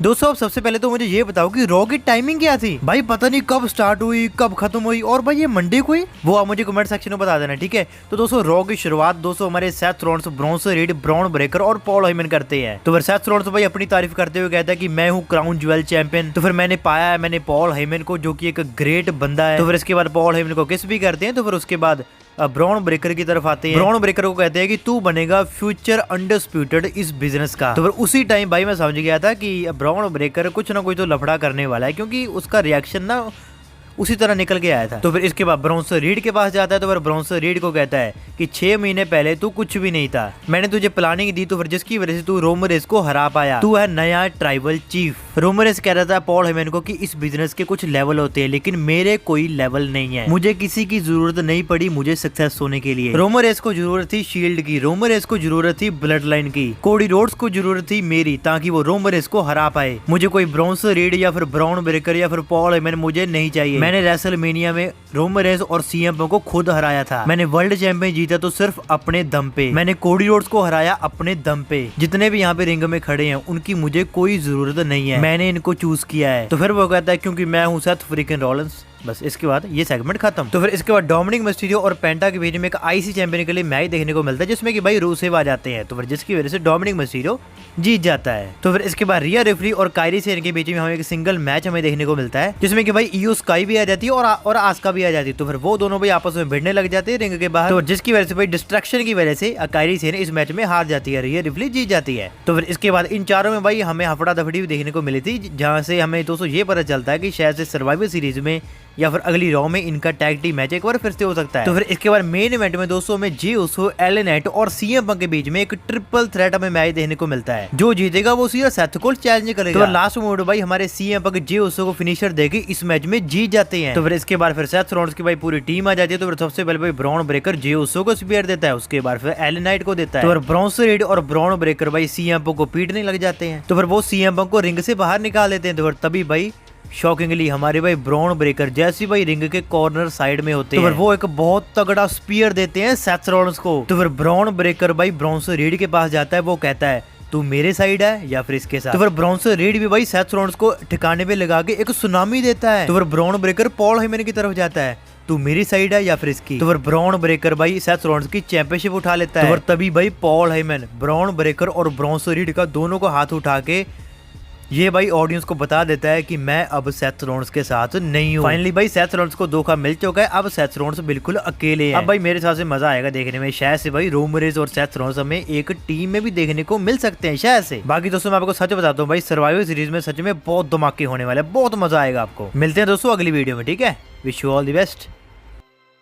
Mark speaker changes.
Speaker 1: दोस्तों अब सबसे पहले तो मुझे ये बताओ कि रॉ की टाइमिंग क्या थी भाई, पता नहीं कब स्टार्ट हुई कब खत्म हुई, और भाई ये मंडे को हुई वो आप मुझे कमेंट सेक्शन में बता देना, ठीक है। तो दोस्तों रॉ की शुरुआत दोस्तों हमारे Seth Rollins, Bronson read, Bron Breakker और पॉल हेमन करते हैं। तो फिर सेथ रॉलिंस भाई अपनी तारीफ करते हुए कहता है कि मैं हूँ क्राउन ज्वेल चैंपियन। तो फिर मैंने पाया है मैंने पॉल हेमन को, जो कि एक ग्रेट बंदा है। तो फिर इसके बाद पॉल हेमन को किस भी करते हैं। तो फिर उसके बाद ब्रॉन ब्रेकर की तरफ आते हैं। ब्रॉन ब्रेकर को कहते हैं कि तू बनेगा फ्यूचर अनडिस्प्यूटेड इस बिजनेस का। तो फिर उसी टाइम भाई मैं समझ गया था कि ब्रॉन ब्रेकर कुछ ना कुछ तो लफड़ा करने वाला है, क्योंकि उसका रिएक्शन ना उसी तरह निकल के आया था। तो फिर इसके बाद ब्रॉन्सन रीड के पास जाता है। तो फिर ब्रॉन्सन रीड को कहता है कि 6 महीने पहले तू कुछ भी नहीं था, मैंने तुझे प्लानिंग दी, तो फिर जिसकी वजह से तू रोमन रेस को हरा पाया, तू है नया ट्राइबल चीफ। रोमन रेस कह रहा था पॉल हेमन को कि इस बिजनेस के कुछ लेवल होते हैं, लेकिन मेरे कोई लेवल नहीं है, मुझे किसी की जरूरत नहीं पड़ी मुझे सक्सेस होने के लिए। रोमन रेस को जरूरत थी शील्ड की, रोमन रेस को जरूरत थी ब्लड लाइन की, कोडी रोड्स को जरूरत थी मेरी, ताकि वो रोमन रेस को हरा पाए। मुझे कोई ब्रॉन्सन रीड या फिर ब्रॉन ब्रेकर या फिर पॉल हेमन मुझे नहीं चाहिए। मैंने रेसलमेनिया में रोमन रेस और सीएम पंक को खुद हराया था। मैंने वर्ल्ड चैंपियन जीता तो सिर्फ अपने दम पे, मैंने कोडी रोड्स को हराया अपने दम पे। जितने भी यहाँ पे रिंग में खड़े हैं उनकी मुझे कोई जरूरत नहीं है, मैंने इनको चूज किया है। तो फिर वो कहता है क्योंकि मैं हूँ सेथ फ्रीकिंग रॉलिंस। बस इसके बाद ये सेगमेंट खत्म। तो फिर इसके बाद डोमिनिक मिस्टीरियो और पेंटा के बीच में एक आईसी चैंपियन के लिए मैच देखने को मिलता है, जिसमें कि भाई रूसेव आ जाते हैं। तो फिर जिसकी वजह से डोमिनिक मिस्टीरियो जीत जाता है। तो फिर इसके बाद रिया रेफरी और कायरी सेन के बीच में हमें एक सिंगल मैच हमें देखने को मिलता है, जिसमें कि भाई ईओ स्काई भी आ जाती है और आस्का भी आ जाती है। तो फिर वो दोनों भाई आपस में भिड़ने लग जाते हैं रिंग के बाहर। तो जिसकी वजह से भाई डिस्ट्रैक्शन की वजह से कायरी सेन इस मैच में हार जाती है, रिया रेफरी जीत जाती है। तो फिर इसके बाद इन चारों में भाई हमें हफड़ा दफड़ी भी देखने को मिली थी, जहाँ से हमें दोस्तों ये पता चलता है कि शायद से सर्वाइवल सीरीज में या फिर अगली रॉ में इनका टैग टीम मैच एक बार फिर से हो सकता है। तो फिर इसके बाद मेन इवेंट में दोस्तों में जे उसो, एले नाइट और सीएम पंक के बीच में एक ट्रिपल थ्रेट हमें मैच देखने को मिलता है। जो जीतेगा वो सीधा सेथ को चैलेंज करेगा। तो लास्ट मोमेंट भाई हमारे सीएम पंक जे उसो को फिनिशर देके इस मैच में जीत जाते हैं। तो फिर इसके बाद फिर सेथ रॉलिंस की भाई पूरी टीम आ जाती है। तो फिर सबसे पहले भाई ब्रॉन ब्रेकर जे उसो को स्पीयर देता है, उसके बाद फिर एले नाइट को देता है। तो फिर ब्रॉन्सन रीड और ब्रॉन ब्रेकर भाई सीएम पंक को पीटने लग जाते हैं। तो फिर वो सीएम पंक को रिंग से बाहर निकाल देते हैं। तो फिर तभी भाई शॉकिंगली हमारे भाई ब्रॉन ब्रेकर जैसे भाई रिंग के कॉर्नर साइड में होते हैं, तो फिर वो एक बहुत तगड़ा स्पीयर देते हैं सेथ रॉलिंस को। तो फिर ब्रॉन ब्रेकर भाई ब्रॉन्सन रीड के पास जाता है, वो कहता है तू मेरे साइड है या फिर इसके साथ। तो फिर ब्रॉन्सन रीड भी भाई सेथ रॉलिंस को ठिकाने पे लगा के एक सुनामी देता है। तो फिर ब्रॉन ब्रेकर पॉल हेमन की तरफ जाता है, तू मेरी साइड है या फिर इसकी। तो फिर ब्रॉन ब्रेकर भाई सेथ रॉलिंस की चैंपियनशिप उठा लेता है। तो फिर तभी भाई पॉल हेमन ब्रॉन ब्रेकर और ब्रॉन्सन रीड का दोनों को हाथ उठा के ये भाई ऑडियंस को बता देता है कि मैं अब सेथ रॉलिंस के साथ नहीं हूँ। फाइनली भाई सेथ रॉलिंस को धोखा मिल चुका है, अब सेथ रॉलिंस बिल्कुल अकेले हैं। अब भाई मेरे हिसाब से मजा आएगा देखने में, शायद से भाई रोमन रेस और सेथ रॉलिंस हमें एक टीम में भी देखने को मिल सकते हैं शायद से। बाकी दोस्तों मैं आपको सच बताता हूँ भाई सर्वाइवल सीरीज में सच में बहुत धमाके होने वाले, बहुत मजा आएगा आपको। मिलते हैं दोस्तों अगली वीडियो में, ठीक है। Wish you all the best.